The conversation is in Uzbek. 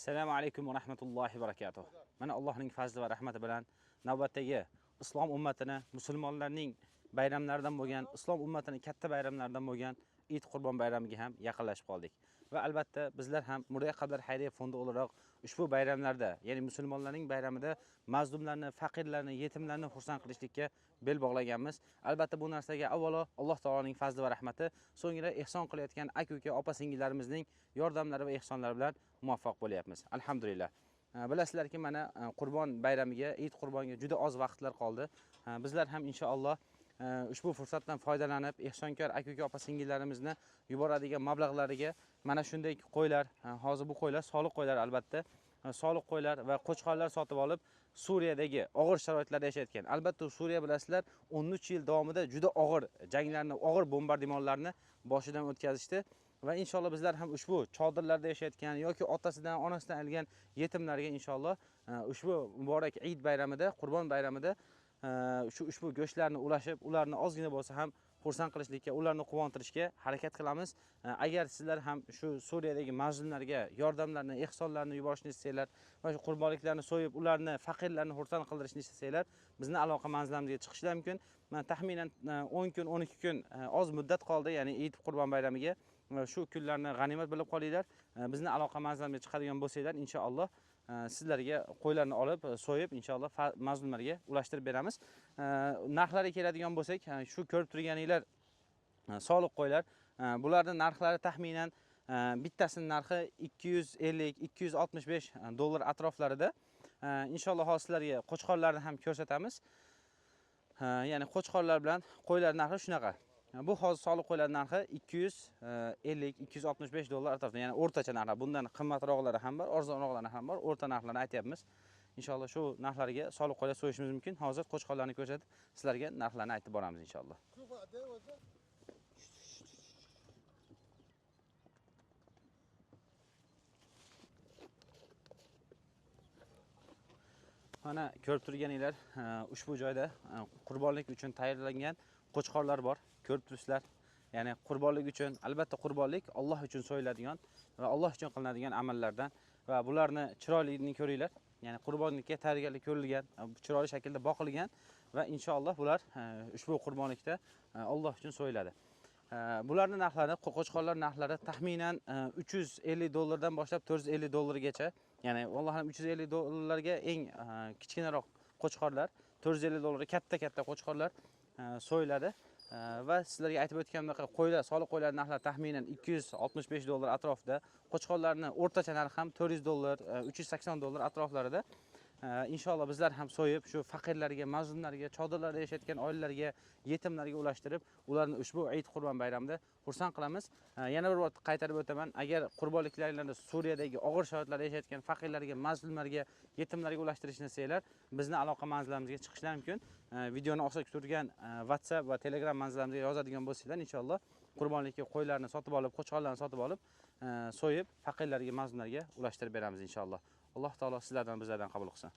Assalomu alaykum va rahmatullohi va barakatuh. Mana Allohning fazli va rahmati bilan navbatdagi islom ummatini, musulmonlarning bayramlaridan bo'lgan, islom ummatining katta bayramlaridan bo'lgan Eid Qurbon bayramiga ham yaqinlashib qoldik. Va albatta bizlar ham Murday Qalblar xayriya fondi o'laroq ushbu bayramlarda, ya'ni musulmonlarning bayramida mazlumlarni, faqirlarni, yetimlarni xursand qilishlikka bel bog'laganmiz. Albatta bu narsaga avvalo Alloh taoloning fazli va rahmati, so'ngra ihson qilayotgan aka-uka, opa-singillarimizning yordamlari va ihsonlari bilan muvaffaq bo'lyapmiz. Alhamdulillah. Bilasizlarki, mana Qurbon bayramiga, Eid Qurbonga juda oz vaqtlar qoldi. Bizlar ham inshaalloh ushbu fursatdan foydalanib, ihsonkor aka-uka, opa-singillarimizni yuboradigan mablag'lariga mana shunday qo'ylar, hozir bu qo'ylar soliq qo'ylar albatta, soliq qo'ylar va qo'chqorlar sotib olib Suriyadagi og'ir sharoitlarda yashayotgan. Albatta Suriya bilasizlar 13 yil davomida juda og'ir janglarni, og'ir bombardimonlarni boshidan o'tkazishdi. Va inshaalloh bizlar ham ushbu chodirlarda yashayotgan yoki otasidan, onasidan olgan yetimlarga inshaalloh ushbu muborak Eid bayramida, Qurbon bayramida ushbu go'shtlarni ulashib, ularni ozgina bo'lsa ham xursand qilishlikka, ularni quvontirishga harakat qilamiz. Agar sizlar ham shu Suriyadagi mazlumlarga yordamlarni, ihsonlarni yuborishni istasanglar va shu qurbonliklarni so'yib, ularni, faqirlarni xursand qildirishni istasanglar, bizni aloqa manzilimizga chiqishlar mumkin. Taxminan 10 kun, 12 kun oz muddat qoldi, ya'ni Eid Qurbon bayramiga. Shu kunlarni g'animat bilib qolinglar. Bizni aloqa manzilimizga chiqadigan bo'lsanglar, inshaalloh sizlarga qo'ylarni olib, so'yib, inshaalloh mazlumlarga ulashtirib beramiz. Narxlariga keladigan bo'lsak, shu ko'rib turganinglar soliq qo'ylar. Bularning narxlari taxminan bittasining narxi 250-265 dollar atroflarida. Inshaalloh hozir sizlarga qo'chqorlarni ham ko'rsatamiz. Ya'ni qo'chqorlar bilan qo'ylar narxi shunaqa. Bu hozir soliq qo'ylar narxi 250-265 dollar atrofida, ya'ni o'rtacha narxlar. Bundan qimmatroqlari ham bor, arzonroqlari ham bor. O'rta narxlarni aytyapmiz. Inshaalloh shu narxlarga soliq qo'ylar so'yishimiz mumkin. Hozir qo'chqorlarni ko'rsatib, sizlarga narxlarni aytib boramiz inshaalloh. Mana ko'rib turganinglar, ushbu joyda qurbonlik uchun tayyorlangan qo'chqorlar bor. Ko'rib turibsizlar. Ya'ni qurbonlik uchun, albatta qurbonlik Alloh uchun so'yiladigan va Alloh uchun qilinadigan amallardan va bularni chiroyligini ko'ringlar. Ya'ni qurbonlikka tayyorgarlik ko'rilgan, chiroyli shaklda boqilgan va inshaalloh bular ushbu qurbonlikda Alloh uchun so'yiladi. Bularning narxlari, qo'chqorlar narxlari taxminan 350 dollardan boshlab 450 dollargacha. Ya'ni vallohu 350 dollarga eng kichkinaroq qo'chqorlar, 450 dollarga katta qo'chqorlar so'yiladi. Va sizlarga aytib o'tganimdek qo'ylar, soliq qo'ylar narxlari taxminan 265 dollar atrofida. Qo'chqorlarning o'rtacha narxi ham 400 dollar, 380 dollar atroflarida. Inshaalloh bizlar ham so'yib, shu faqirlarga, mazlumlarga, chodirlarda yashayotgan oilalarga, yetimlarga ulashtirib, ularni ushbu Eid Qurbon bayramida xursand qilamiz. Yana bir bor qaytarib o'taman, agar qurbonliklaringizni Suriyadagi og'ir sharoitlarda yashayotgan faqirlarga, mazlumlarga, yetimlarga ulashtirishni istasanglar, bizni aloqa manzilimizga chiqishlar mumkin. Videoni o'xshatib turgan WhatsApp va Telegram manzilimizga yozadigan bo'lsanglar, inshaalloh qurbonlikka qo'ylarni sotib olib, qo'chqorlarni sotib olib, so'yib, faqirlarga, mazlumlarga ulashtirib beramiz inshaalloh. Alloh taolo sizlardan, bizlardan qabul qilsin.